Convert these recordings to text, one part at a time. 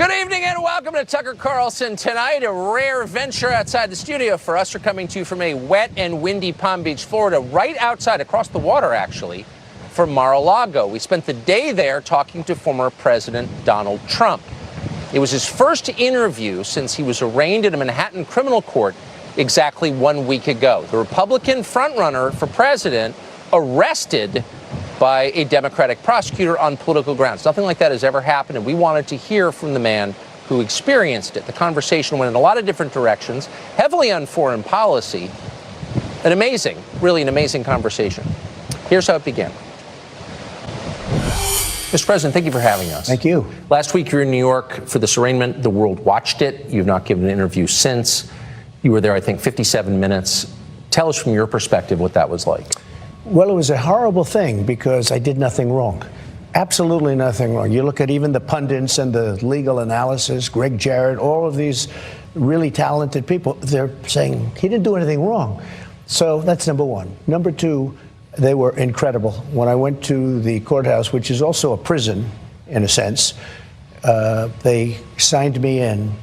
Good evening and welcome to Tucker Carlson Tonight, a rare venture outside the studio for us. We're coming to you from a wet and windy Palm Beach, Florida, right outside, across the water, actually, from Mar-a-Lago. We spent the day there talking to former President Donald Trump. It was his first interview since he was arraigned in a Manhattan criminal court exactly 1 week ago. The Republican frontrunner for president arrested by a Democratic prosecutor on political grounds. Nothing like that has ever happened, and we wanted to hear from the man who experienced it. The conversation went in a lot of different directions, heavily on foreign policy. Really an amazing conversation. Here's how it began. Mr. President, thank you for having us. Thank you. Last week you were in New York for this arraignment. The world watched it. You've not given an interview since. You were there, I think, 57 minutes. Tell us from your perspective what that was like. Well, it was a horrible thing because I did nothing wrong. Absolutely nothing wrong. You look at even the pundits and the legal analysis, Greg Jarrett, all of these really talented people, they're saying he didn't do anything wrong. So that's number one. Number two, they were incredible. When I went to the courthouse, which is also a prison in a sense, they signed me in.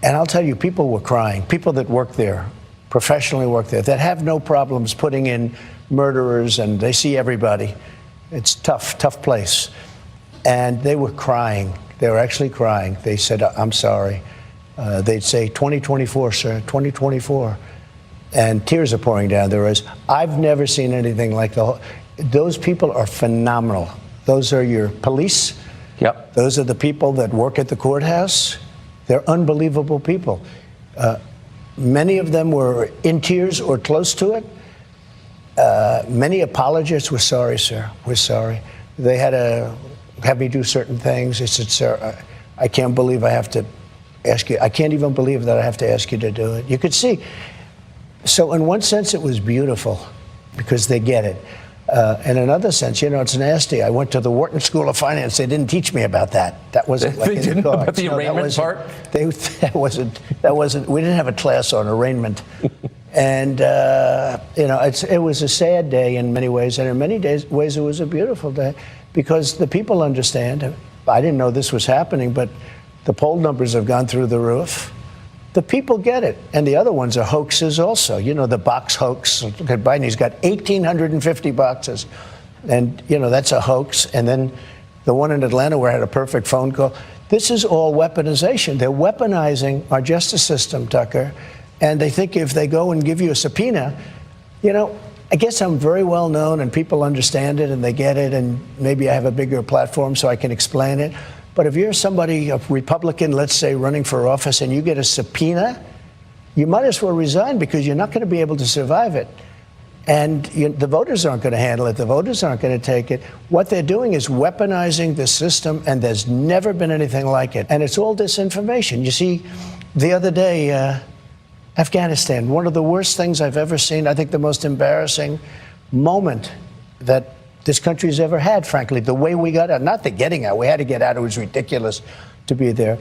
And I'll tell you, people were crying. People that work there, professionally work there, that have no problems putting in murderers, and they see everybody. It's tough place. And they were crying. They were actually crying. They said, I'm sorry. They'd say, 2024, sir, 2024. And tears are pouring down their eyes. I've never seen anything like those people are phenomenal. Those are your police. Yep. Those are the people that work at the courthouse. They're unbelievable people. Many of them were in tears or close to it. Many apologists were sorry, sir. We're sorry. They had to have me do certain things. They said, sir, I can't believe I have to ask you. I can't even believe that I have to ask you to do it. You could see. So in one sense, it was beautiful because they get it. In another sense, you know, it's nasty. I went to the Wharton School of Finance. They didn't teach me about that. That wasn't like they didn't know about the arraignment part? That wasn't. We didn't have a class on arraignment. And, you know, it was a sad day in many ways, and in many ways it was a beautiful day because the people understand. I didn't know this was happening, but the poll numbers have gone through the roof. The people get it, and the other ones are hoaxes also. You know, the box hoax. Look at Biden, he's got 1,850 boxes, and, you know, that's a hoax. And then the one in Atlanta where I had a perfect phone call. This is all weaponization. They're weaponizing our justice system, Tucker. And they think if they go and give you a subpoena, you know, I guess I'm very well known and people understand it and they get it, and maybe I have a bigger platform so I can explain it. But if you're somebody, a Republican, let's say, running for office, and you get a subpoena, you might as well resign because you're not going to be able to survive it. And the voters aren't going to handle it. The voters aren't going to take it. What they're doing is weaponizing the system, and there's never been anything like it. And it's all disinformation. You see, the other day, Afghanistan, one of the worst things I've ever seen. I think the most embarrassing moment that this country's ever had, frankly, the way we got out. Not the getting out. We had to get out. It was ridiculous to be there.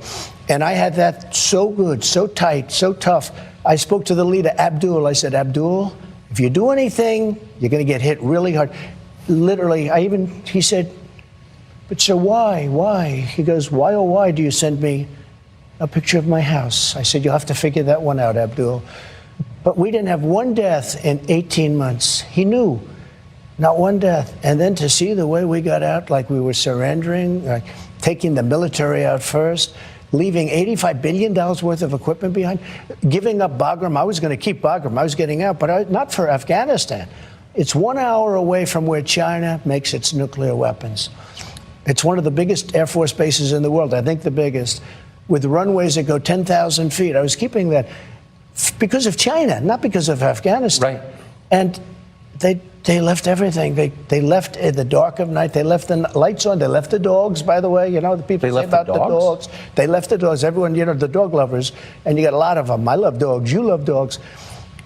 And I had that so good, so tight, so tough. I spoke to the leader, Abdul. I said, Abdul, if you do anything, you're going to get hit really hard. Literally, he said, but sir, why? Why? He goes, why, oh, why do you send me a picture of my house? I said, you'll have to figure that one out, Abdul. But we didn't have one death in 18 months. He knew, not one death. And then to see the way we got out, like we were surrendering, like taking the military out first, leaving $85 billion worth of equipment behind, giving up Bagram. I was going to keep Bagram. I was getting out, but not for Afghanistan. It's 1 hour away from where China makes its nuclear weapons. It's one of the biggest Air Force bases in the world, I think the biggest, with runways that go 10,000 feet. I was keeping that because of China, not because of Afghanistan. Right. And they left everything. They left in the dark of night. They left the lights on. They left the dogs, by the way. You know, the people say about the dogs. They left the dogs. Everyone, you know, the dog lovers, and you got a lot of them. I love dogs. You love dogs.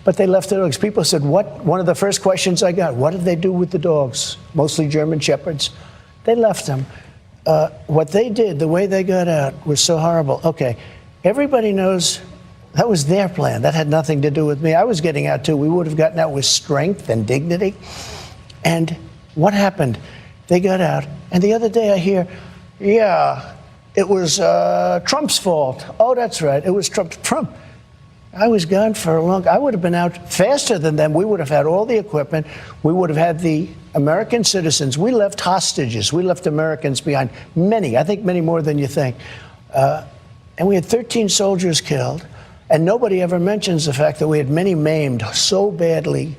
But they left the dogs. People said, what? One of the first questions I got, what did they do with the dogs? Mostly German Shepherds. They left them. What they did, the way they got out, was so horrible. Okay, everybody knows that was their plan. That had nothing to do with me. I was getting out, too. We would have gotten out with strength and dignity. And what happened? They got out. And the other day I hear, yeah, it was Trump's fault. Oh, that's right. It was Trump. I was gone for a long. I would have been out faster than them. We would have had all the equipment. We would have had the American citizens. We left hostages. We left Americans behind. Many, I think many more than you think. And we had 13 soldiers killed. And nobody ever mentions the fact that we had many maimed so badly.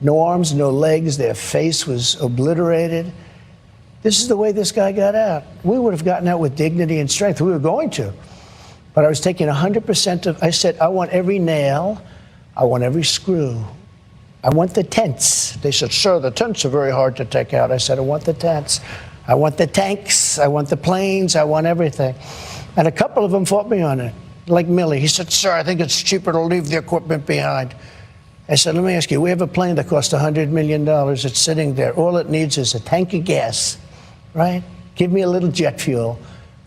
No arms, no legs. Their face was obliterated. This is the way this guy got out. We would have gotten out with dignity and strength. We were going to. But I was taking 100% of, I said, I want every nail. I want every screw. I want the tents. They said, sir, the tents are very hard to take out. I said, I want the tents. I want the tanks. I want the planes. I want everything. And a couple of them fought me on it, like Millie. He said, sir, I think it's cheaper to leave the equipment behind. I said, let me ask you, we have a plane that cost $100 million. It's sitting there. All it needs is a tank of gas, right? Give me a little jet fuel.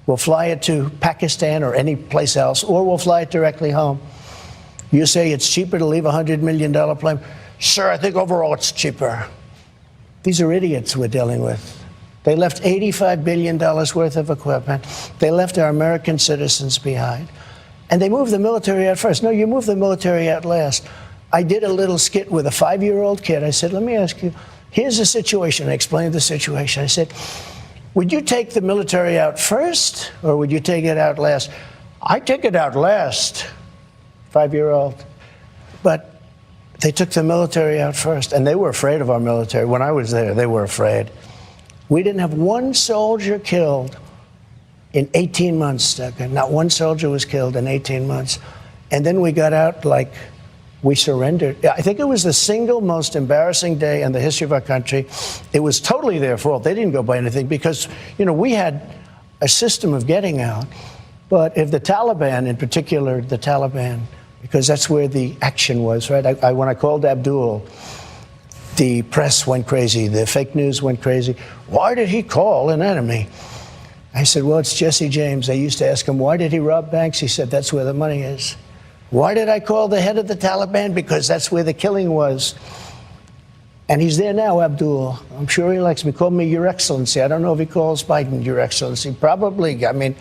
We'll fly it to Pakistan or any place else, or we'll fly it directly home. You say it's cheaper to leave a $100 million plane? Sir, I think overall it's cheaper. These are idiots we're dealing with. They left $85 billion worth of equipment. They left our American citizens behind. And they moved the military out first. No, you move the military out last. I did a little skit with a 5-year-old kid. I said, let me ask you, here's the situation. I explained the situation. I said, would you take the military out first, or would you take it out last? I'd take it out last, 5-year-old. But they took the military out first, and they were afraid of our military. When I was there, they were afraid. We didn't have one soldier killed in 18 months, Tucker. Not one soldier was killed in 18 months. And then we got out like we surrendered. I think it was the single most embarrassing day in the history of our country. It was totally their fault. They didn't go by anything because, you know, we had a system of getting out. But if the Taliban, in particular, the Taliban, because that's where the action was, right? When I called Abdul, the press went crazy. The fake news went crazy. Why did he call an enemy? I said, well, it's Jesse James. I used to ask him, why did he rob banks? He said, that's where the money is. Why did I call the head of the Taliban? Because that's where the killing was. And he's there now, Abdul. I'm sure he likes me. He called me Your Excellency. I don't know if he calls Biden Your Excellency. Probably. I mean,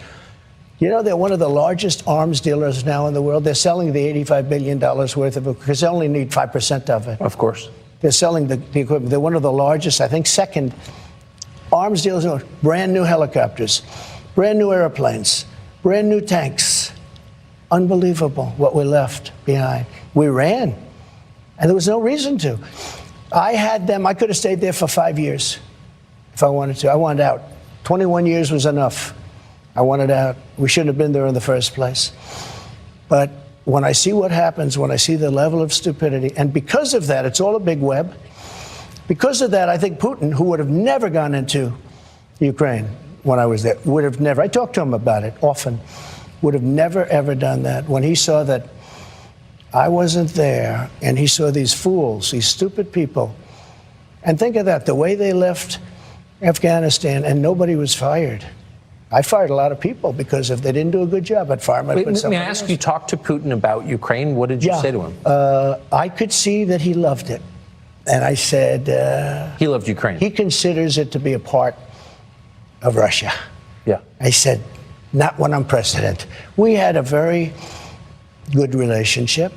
you know, they're one of the largest arms dealers now in the world. They're selling the $85 billion worth of it because they only need 5% of it. Of course. They're selling the equipment. They're one of the largest, I think, second arms dealers. Brand new helicopters, brand new airplanes, brand new tanks. Unbelievable what we left behind. We ran, and there was no reason to. I had them. I could have stayed there for 5 years if I wanted to. I wanted out. 21 years was enough. I wanted out. We shouldn't have been there in the first place. But when I see what happens, when I see the level of stupidity, and because of that, it's all a big web. Because of that, I think Putin, who would have never gone into Ukraine when I was there, would have never. I talked to him about it often. Would have never, ever done that. When he saw that I wasn't there and he saw these fools, these stupid people. And think of that, the way they left Afghanistan and nobody was fired. I fired a lot of people because if they didn't do a good job, I'd fire them. May I ask you, talk to Putin about Ukraine? What did you say to him? I could see that he loved it. And I said... he loved Ukraine. He considers it to be a part of Russia. Yeah. I said... not when I'm president. We had a very good relationship.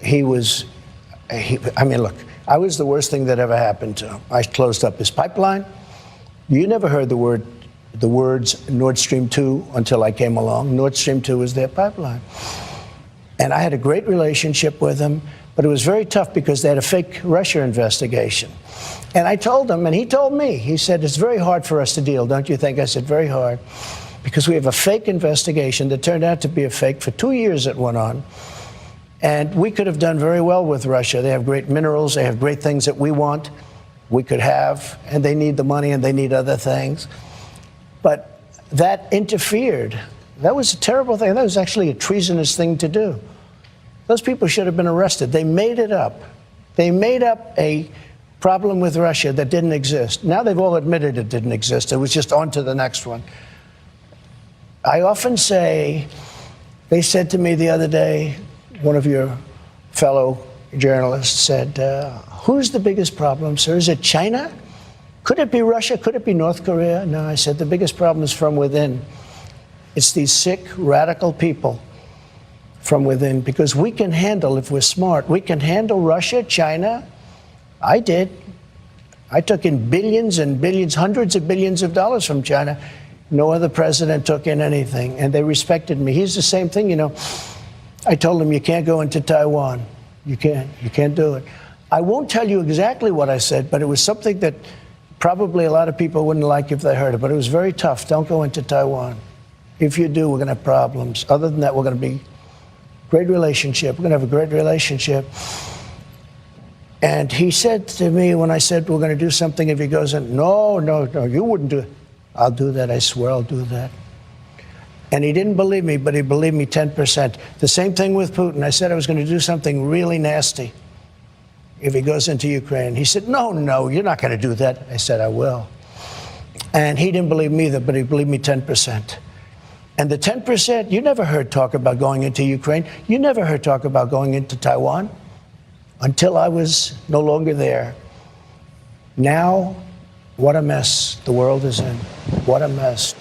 I mean, look, I was the worst thing that ever happened to him. I closed up his pipeline. You never heard the words Nord Stream 2 until I came along. Nord Stream 2 was their pipeline. And I had a great relationship with him, but it was very tough because they had a fake Russia investigation. And I told him, and he told me, he said, it's very hard for us to deal, don't you think? I said, very hard. Because we have a fake investigation that turned out to be a fake. For 2 years it went on. And we could have done very well with Russia. They have great minerals. They have great things that we want, we could have. And they need the money and they need other things. But that interfered. That was a terrible thing. That was actually a treasonous thing to do. Those people should have been arrested. They made it up. They made up a problem with Russia that didn't exist. Now they've all admitted it didn't exist. It was just on to the next one. I often say, they said to me the other day, one of your fellow journalists said, who's the biggest problem, sir? Is it China? Could it be Russia? Could it be North Korea? No, I said, the biggest problem is from within. It's these sick, radical people from within, because we can handle, if we're smart, we can handle Russia, China. I did. I took in billions and billions, hundreds of billions of dollars from China. No other president took in anything, and they respected me. He's the same thing, you know. I told him, you can't go into Taiwan. You can't do it. I won't tell you exactly what I said, but it was something that probably a lot of people wouldn't like if they heard it, but it was very tough. Don't go into Taiwan. If you do, we're going to have problems. Other than that, we're going to be great relationship. We're going to have a great relationship. And he said to me when I said we're going to do something, if he goes in, no, you wouldn't do it. I'll do that. I swear I'll do that. And he didn't believe me, but he believed me 10%. The same thing with Putin. I said I was going to do something really nasty if he goes into Ukraine. He said, no, you're not going to do that. I said, I will. And he didn't believe me either, but he believed me 10%. And the 10%, you never heard talk about going into Ukraine. You never heard talk about going into Taiwan until I was no longer there. Now, what a mess the world is in. What a mess.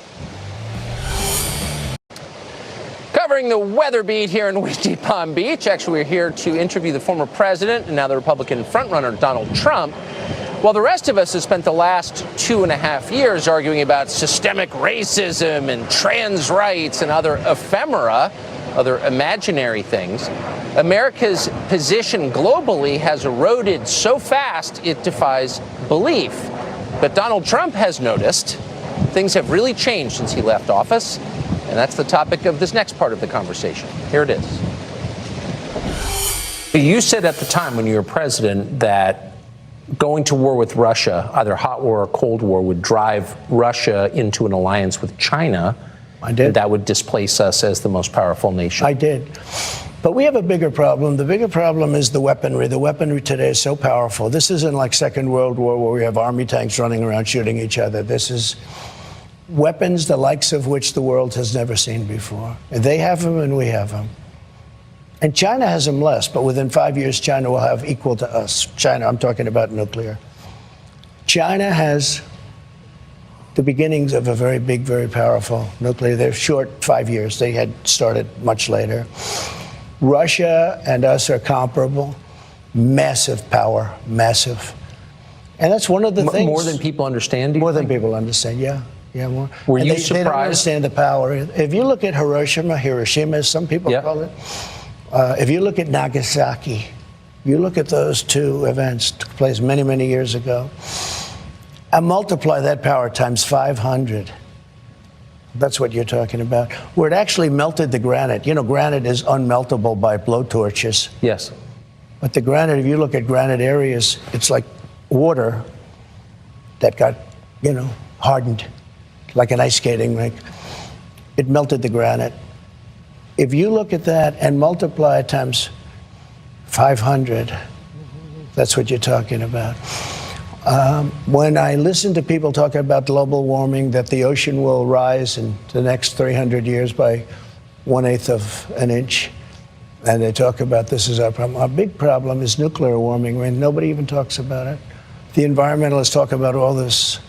Covering the weather beat here in windy Palm Beach. Actually, we're here to interview the former president and now the Republican frontrunner, Donald Trump. While the rest of us have spent the last 2.5 years arguing about systemic racism and trans rights and other ephemera, other imaginary things, America's position globally has eroded so fast it defies belief. But Donald Trump has noticed things have really changed since he left office, and that's the topic of this next part of the conversation. Here it is. You said at the time when you were president that going to war with Russia, either hot war or cold war, would drive Russia into an alliance with China. I did. And that would displace us as the most powerful nation. I did. But we have a bigger problem. The bigger problem is the weaponry. The weaponry today is so powerful. This isn't like Second World War where we have army tanks running around shooting each other. This is weapons the likes of which the world has never seen before. And they have them and we have them. And China has them less, but within 5 years, China will have equal to us. China, I'm talking about nuclear. China has the beginnings of a very big, very powerful nuclear. They're short 5 years. They had started much later. Russia and us are comparable. Massive power, massive. And that's one of the things. More than people understand? More than people understand, yeah. Yeah, more. Were you surprised? They don't understand the power. If you look at Hiroshima, as some people call it, if you look at Nagasaki, you look at those two events took place many, many years ago, and multiply that power times 500. That's what you're talking about. Where it actually melted the granite. You know, granite is unmeltable by blowtorches. Yes. But the granite, if you look at granite areas, it's like water that got, hardened, like an ice skating rink. It melted the granite. If you look at that and multiply it times 500, that's what you're talking about. When I listen to people talk about global warming, that the ocean will rise in the next 300 years by 1/8 of an inch, and they talk about this is our problem. Our big problem is nuclear warming, when nobody even talks about it. The environmentalists talk about all this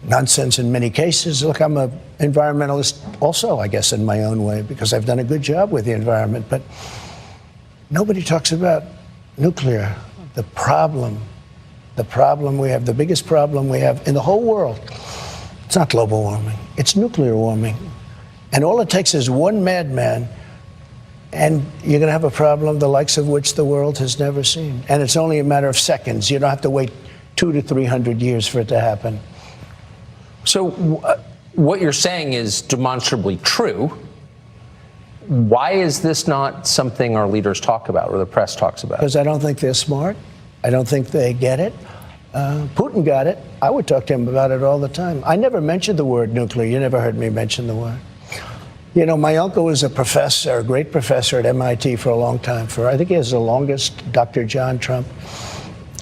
nonsense in many cases. Look, I'm an environmentalist also, I guess, in my own way, because I've done a good job with the environment. But nobody talks about nuclear. The problem we have, the biggest problem we have in the whole world, it's not global warming. It's nuclear warming. And all it takes is one madman, and you're going to have a problem the likes of which the world has never seen. And it's only a matter of seconds. You don't have to wait 200 to 300 years for it to happen. So what you're saying is demonstrably true. Why is this not something our leaders talk about or the press talks about? Because I don't think they're smart. I don't think they get it. Putin got it. I would talk to him about it all the time. I never mentioned the word nuclear. You never heard me mention the word. My uncle was a professor, a great professor at MIT for a long time. I think he has the longest, Dr. John Trump.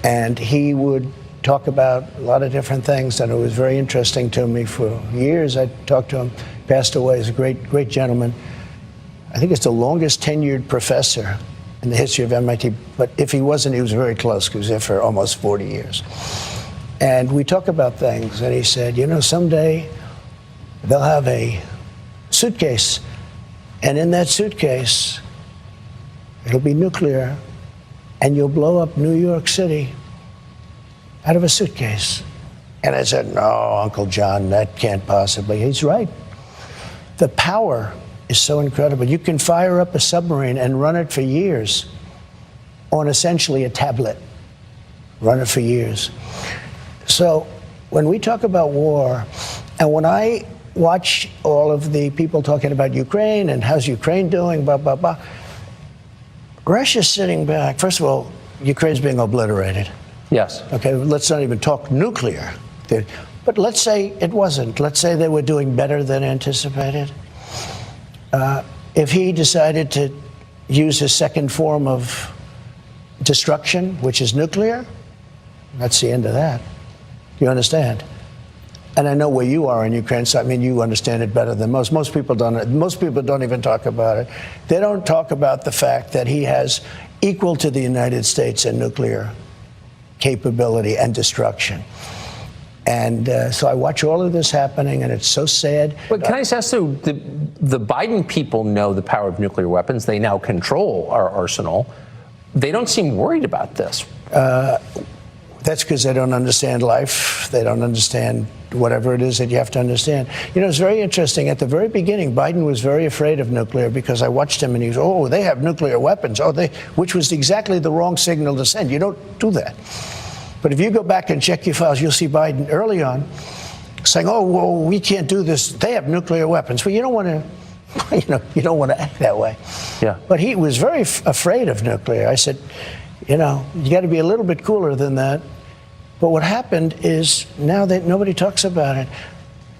And he would talk about a lot of different things, and it was very interesting to me. For years, I talked to him. Passed away. He's a great, great gentleman. I think it's the longest tenured professor in the history of MIT. But if he wasn't, he was very close. He was there for almost 40 years. And we talk about things, and he said, someday they'll have a suitcase. And in that suitcase, it'll be nuclear, and you'll blow up New York City out of a suitcase. And I said, no, Uncle John, that can't possibly. He's right. The power is so incredible. You can fire up a submarine and run it for years on essentially a tablet. Run it for years. So when we talk about war, and when I watch all of the people talking about Ukraine and how's Ukraine doing, blah, blah, blah, Russia's sitting back. First of all, Ukraine's being obliterated. Yes. Okay, let's not even talk nuclear. But let's say it wasn't. Let's say they were doing better than anticipated. If he decided to use his second form of destruction, which is nuclear, that's the end of that. You understand? And I know where you are in Ukraine, so I mean, you understand it better than most. Most people don't. Most people don't even talk about it. They don't talk about the fact that he has equal to the United States in nuclear capability and destruction. And so I watch all of this happening, and it's so sad. But can I just ask, so the Biden people know the power of nuclear weapons. They now control our arsenal. They don't seem worried about this. That's because they don't understand life. They don't understand whatever it is that you have to understand. You know, it's very interesting. At the very beginning, Biden was very afraid of nuclear because I watched him and he was, oh, they have nuclear weapons. Oh, which was exactly the wrong signal to send. You don't do that. But if you go back and check your files, you'll see Biden early on saying, oh, well, we can't do this. They have nuclear weapons. Well, you don't want to, you don't want to act that way. Yeah. But he was very afraid of nuclear. I said, you got to be a little bit cooler than that. But what happened is now that nobody talks about it.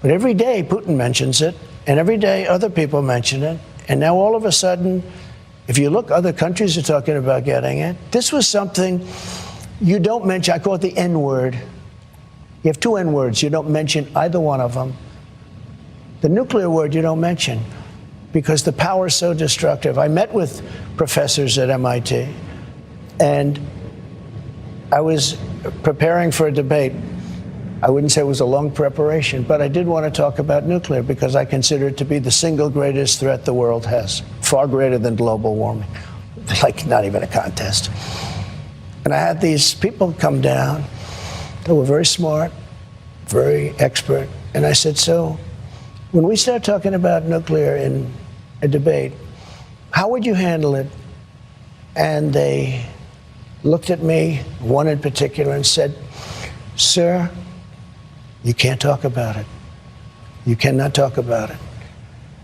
But every day Putin mentions it, and every day other people mention it. And now all of a sudden, if you look, other countries are talking about getting it. This was something you don't mention. I call it the N-word. You have two N-words. You don't mention either one of them. The nuclear word you don't mention because the power is so destructive. I met with professors at MIT, and I was preparing for a debate. I wouldn't say it was a long preparation, but I did want to talk about nuclear because I consider it to be the single greatest threat the world has, far greater than global warming, like not even a contest. And I had these people come down. They were very smart, very expert. And I said, so when we start talking about nuclear in a debate, how would you handle it? And they looked at me, one in particular, and said, sir, you can't talk about it. You cannot talk about it.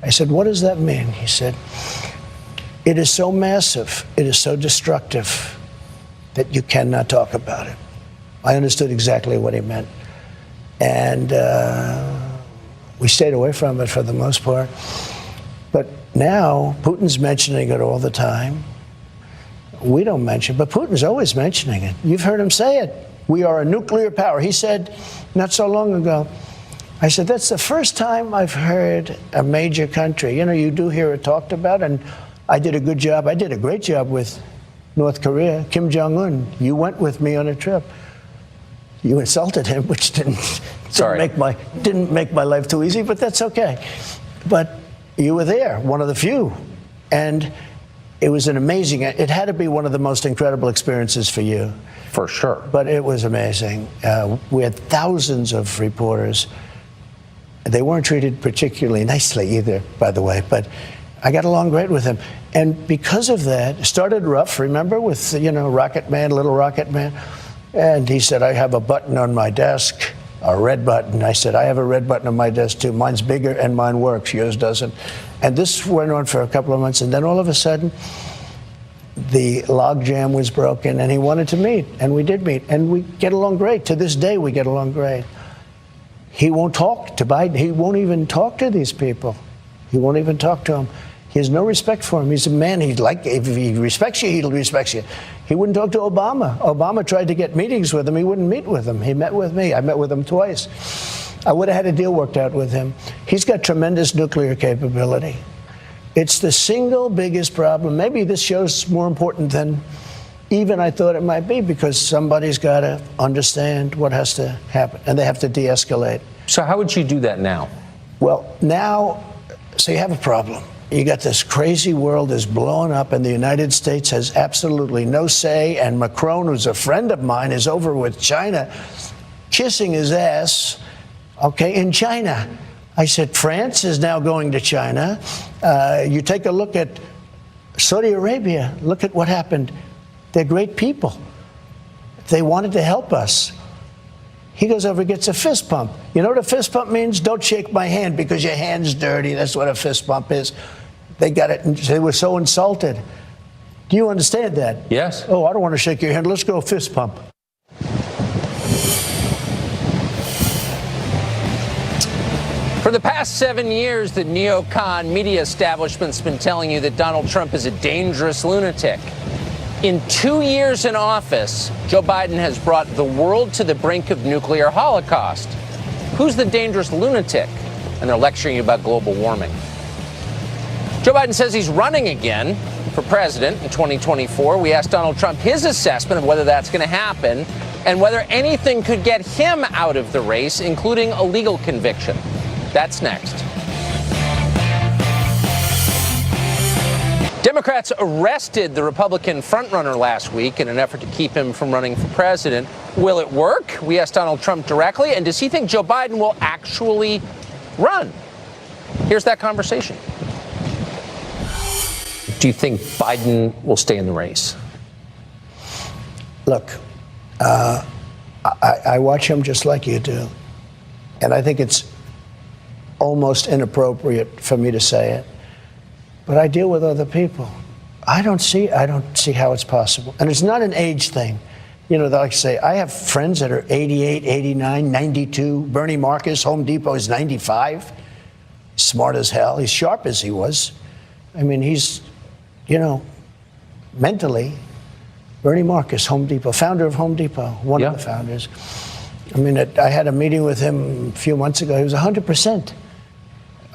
I said, what does that mean? He said, it is so massive, it is so destructive that you cannot talk about it. I understood exactly what he meant. And we stayed away from it for the most part. But now Putin's mentioning it all the time. We don't mention it, but Putin's always mentioning it. You've heard him say it. We are a nuclear power. He said not so long ago, I said, that's the first time I've heard a major country. You do hear it talked about, and I did a good job. I did a great job with North Korea, Kim Jong-un. You went with me on a trip. You insulted him, which didn't make my life too easy, but that's okay. But you were there, one of the few. And it was an amazing, it had to be one of the most incredible experiences for you. For sure. But it was amazing. We had thousands of reporters. They weren't treated particularly nicely either, by the way, but I got along great with them. And because of that, it started rough, remember, with, Rocket Man, Little Rocket Man. And he said, I have a button on my desk, a red button. I said, I have a red button on my desk too. Mine's bigger and mine works, yours doesn't. And this went on for a couple of months. And then all of a sudden, the logjam was broken and he wanted to meet. And we did meet. And we get along great. To this day, we get along great. He won't talk to Biden. He won't even talk to these people. He won't even talk to them. He has no respect for him. He's a man. If he respects you, he'll respect you. He wouldn't talk to Obama. Obama tried to get meetings with him. He wouldn't meet with him. He met with me. I met with him twice. I would have had a deal worked out with him. He's got tremendous nuclear capability. It's the single biggest problem. Maybe this show's more important than even I thought it might be, because somebody's got to understand what has to happen, and they have to de-escalate. So how would you do that now? Well, now So you have a problem. You got this crazy world is blowing up, and the United States has absolutely no say. And Macron, who's a friend of mine, is over with China, kissing his ass, okay, in China. I said, France is now going to China. You take a look at Saudi Arabia. Look at what happened. They're great people. They wanted to help us. He goes over and gets a fist pump. You know what a fist pump means? Don't shake my hand because your hand's dirty. That's what a fist pump is. They got it, and they were so insulted. Do you understand that? Yes. Oh, I don't want to shake your hand. Let's go fist pump. For the past 7 years, the neocon media establishment's been telling you that Donald Trump is a dangerous lunatic. In 2 years in office, Joe Biden has brought the world to the brink of nuclear holocaust. Who's the dangerous lunatic? And they're lecturing you about global warming. Joe Biden says he's running again for president in 2024. We asked Donald Trump his assessment of whether that's going to happen and whether anything could get him out of the race, including a legal conviction. That's next. Democrats arrested the Republican frontrunner last week in an effort to keep him from running for president. Will it work? We asked Donald Trump directly. And does he think Joe Biden will actually run? Here's that conversation. Do you think Biden will stay in the race? Look, I watch him just like you do. And I think it's almost inappropriate for me to say it. But I deal with other people. I don't see how it's possible. And it's not an age thing. You know, like I say, I have friends that are 88, 89, 92. Bernie Marcus, Home Depot, is 95. Smart as hell. He's sharp as he was. I mean, he's, you know, mentally, Bernie Marcus, Home Depot, founder of Home Depot, one of the founders. I mean, I had a meeting with him a few months ago. He was 100%.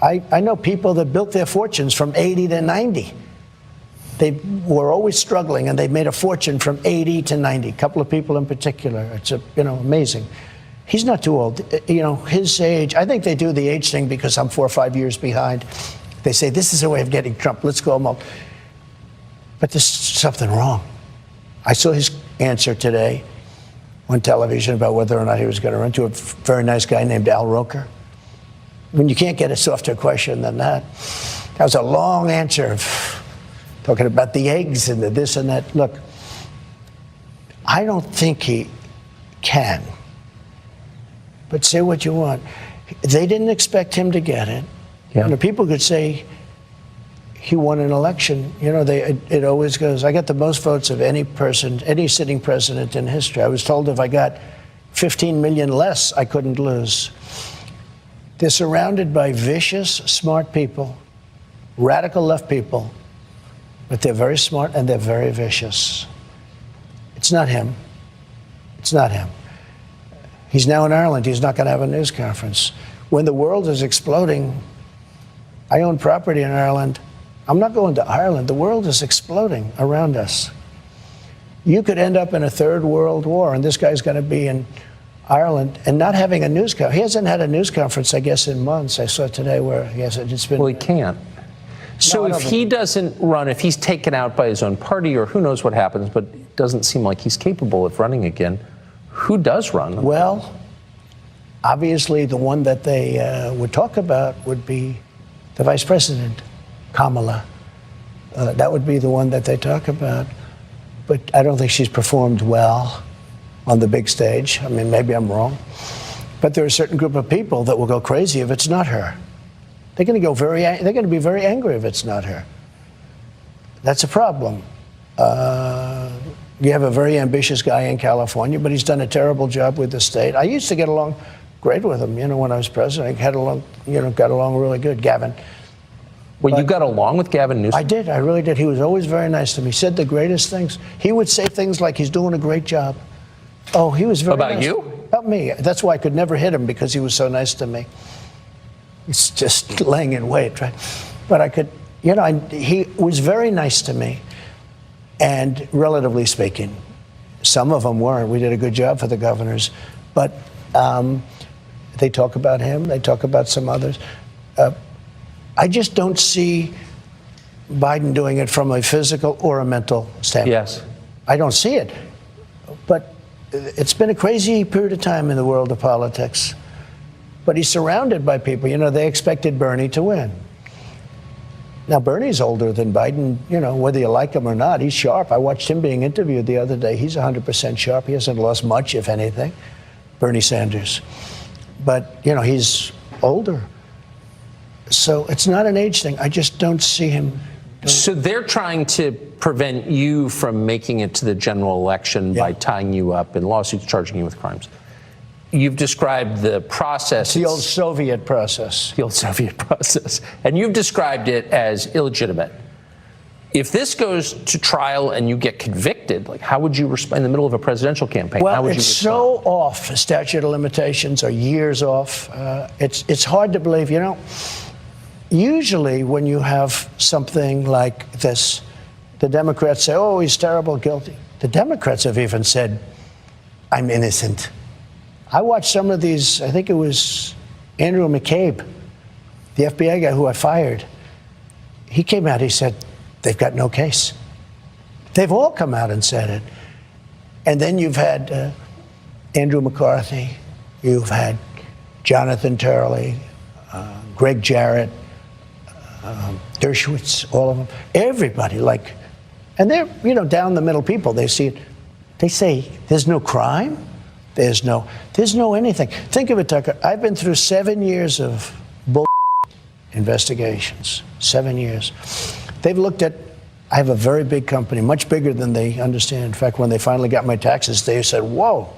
I know people that built their fortunes from 80 to 90. They were always struggling, and they made a fortune from 80 to 90. A couple of people in particular. It's amazing. He's not too old. You know, his age. I think they do the age thing because I'm 4 or 5 years behind. They say this is a way of getting Trump. Let's go him up. But there's something wrong. I saw his answer today on television about whether or not he was going to run, to a very nice guy named Al Roker. When you can't get a softer question than that. That was a long answer, talking about the eggs and the this and that. Look, I don't think he can. But say what you want. They didn't expect him to get it. Yeah. You know, people could say he won an election. You know, it always goes, I got the most votes of any person, any sitting president in history. I was told if I got 15 million less, I couldn't lose. They're surrounded by vicious, smart people, radical left people, but they're very smart and they're very vicious. It's not him. It's not him. He's now in Ireland. He's not going to have a news conference. When the world is exploding, I own property in Ireland. I'm not going to Ireland. The world is exploding around us. You could end up in a third world war, and this guy's going to be in Ireland and not having a news conference. He hasn't had a news conference, I guess, in months. I saw today where he hasn't. It's been. Well, he can't. So if he doesn't run, if he's taken out by his own party, or who knows what happens, but it doesn't seem like he's capable of running again, who does run? Well, obviously the one that they would talk about would be the vice president, Kamala. That would be the one that they talk about. But I don't think she's performed well on the big stage. I mean, maybe I'm wrong. But there are a certain group of people that will go crazy if it's not her. They're going to be very angry if it's not her. That's a problem. You have a very ambitious guy in California, but he's done a terrible job with the state. I used to get along great with him, you know, when I was president. I got along really good, Gavin. Well, you got along with Gavin Newsom? I did. I really did. He was always very nice to me. He said the greatest things. He would say things like he's doing a great job. Oh, he was very nice. About you? About me. That's why I could never hit him, because he was so nice to me. It's just laying in wait, right? But I could, you know, he was very nice to me. And relatively speaking, some of them weren't. We did a good job for the governors. But they talk about him. They talk about some others. I just don't see Biden doing it from a physical or a mental standpoint. Yes. I don't see it. But it's been a crazy period of time in the world of politics. But he's surrounded by people. You know, they expected Bernie to win. Now, Bernie's older than Biden, you know, whether you like him or not. He's sharp. I watched him being interviewed the other day. He's 100% sharp. He hasn't lost much, if anything, Bernie Sanders. But, you know, he's older. So it's not an age thing. I just don't see him. So they're trying to prevent you from making it to the general election by tying you up in lawsuits, charging you with crimes. You've described the process. It's the old Soviet process. The old Soviet process. And you've described it as illegitimate. If this goes to trial and you get convicted, like, how would you respond in the middle of a presidential campaign? Well, how would it's you so off. Statute of limitations are years off. It's hard to believe. You know, usually when you have something like this, the Democrats say, oh, he's terrible, guilty. The Democrats have even said, I'm innocent. I watched some of these. I think it was Andrew McCabe, the FBI guy who I fired. He came out, he said, they've got no case. They've all come out and said it. And then you've had Andrew McCarthy, you've had Jonathan Turley, Greg Jarrett, Dershowitz, all of them, everybody, like, and they're, you know, down the middle people. They see it. They say, there's no crime. There's no anything. Think of it, Tucker. I've been through 7 years of bull investigations. 7 years. They've looked at, I have a very big company, much bigger than they understand. In fact, when they finally got my taxes, they said, whoa.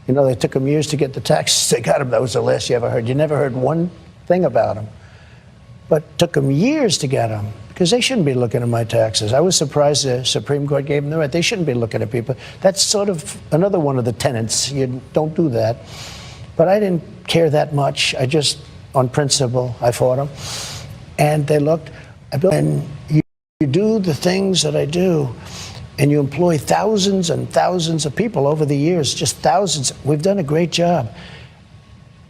You know, they took them years to get the taxes. They got them. That was the last you ever heard. You never heard one thing about them. But it took them years to get them, because they shouldn't be looking at my taxes. I was surprised the Supreme Court gave them the right. They shouldn't be looking at people. That's sort of another one of the tenets. You don't do that. But I didn't care that much. I just, on principle, I fought them. And they looked. And you do the things that I do, and you employ thousands and thousands of people over the years, just thousands. We've done a great job.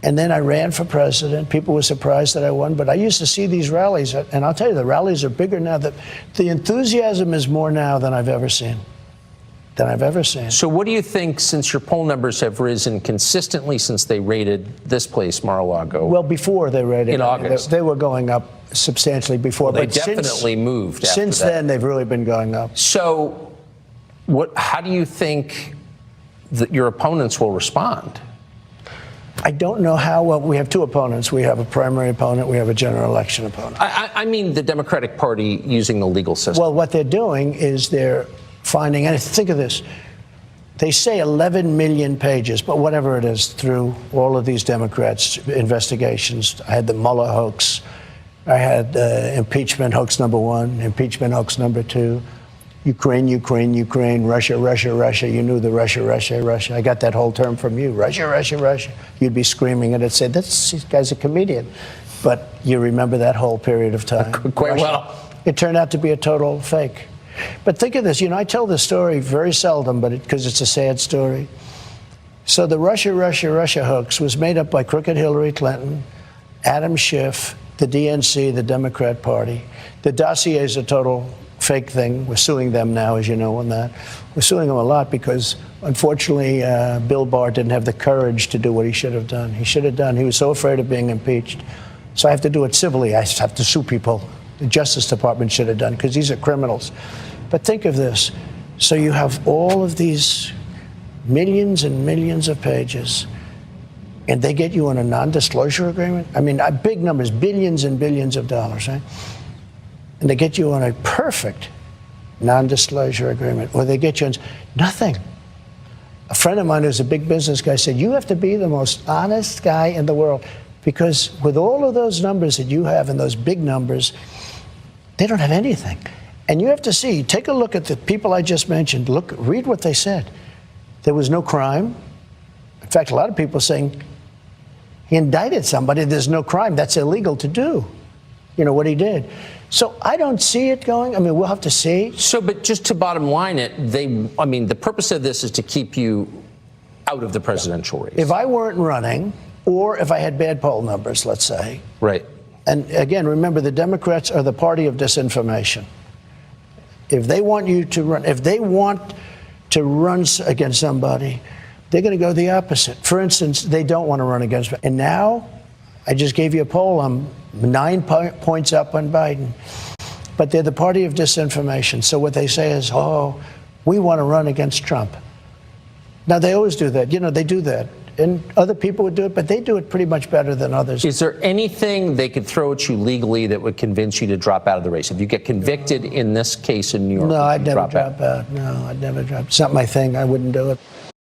And then I ran for president. People were surprised that I won, but I used to see these rallies, and I'll tell you, the rallies are bigger now. The enthusiasm is more now than I've ever seen. So what do you think, since your poll numbers have risen consistently since they raided this place, Mar-a-Lago? Well, before they raided. In August. They were going up substantially before. Well, they definitely moved after Since that. then, they've really been going up. So how do you think that your opponents will respond? I don't know how well. We have two opponents. We have a primary opponent. We have a general election opponent. I mean the Democratic Party using the legal system. Well, what they're doing is they're finding, and think of this, they say 11 million pages, but whatever it is, through all of these Democrats' investigations. I had the Mueller hoax. I had impeachment hoax number 1, impeachment hoax number 2. Ukraine, Ukraine, Ukraine, Russia, Russia, Russia. You knew the Russia, Russia, Russia. I got that whole term from you. Russia, Russia, Russia. You'd be screaming it and say, this guy's a comedian. But you remember that whole period of time. Quite Russia. well. It turned out to be a total fake. But think of this. You know, I tell this story very seldom, but because it's a sad story. So the Russia, Russia, Russia hoax was made up by crooked Hillary Clinton, Adam Schiff, the DNC, the Democrat Party. The dossier is a total fake thing. We're suing them now, as you know, on that. We're suing them a lot because, unfortunately, Bill Barr didn't have the courage to do what he should have done. He was so afraid of being impeached. So I have to do it civilly. I have to sue people. The Justice Department should have done, because these are criminals. But think of this. So you have all of these millions and millions of pages, and they get you on a non-disclosure agreement? I mean, big numbers, billions and billions of dollars, right? And they get you on a perfect non-disclosure agreement, or they get you on nothing. A friend of mine who's a big business guy said, you have to be the most honest guy in the world, because with all of those numbers that you have and those big numbers, they don't have anything. And you have to see, take a look at the people I just mentioned. Read what they said. There was no crime. In fact, a lot of people saying he indicted somebody. There's no crime. That's illegal to do. You know what he did. So I don't see it going. I mean, we'll have to see. So, but just to bottom line it, I mean, the purpose of this is to keep you out of the presidential race. If I weren't running, or if I had bad poll numbers, let's say. Right. And again, remember, the Democrats are the party of disinformation. If they want you to run, if they want to run against somebody, they're going to go the opposite. For instance, they don't want to run against me. And now, I just gave you a poll. I'm 9 points up on Biden. But they're the party of disinformation. So what they say is, oh, we want to run against Trump. Now, they always do that. You know, they do that. And other people would do it, but they do it pretty much better than others. Is there anything they could throw at you legally that would convince you to drop out of the race? If you get convicted in this case in New York, no, I'd never drop out. No, I'd never drop. It's not my thing. I wouldn't do it.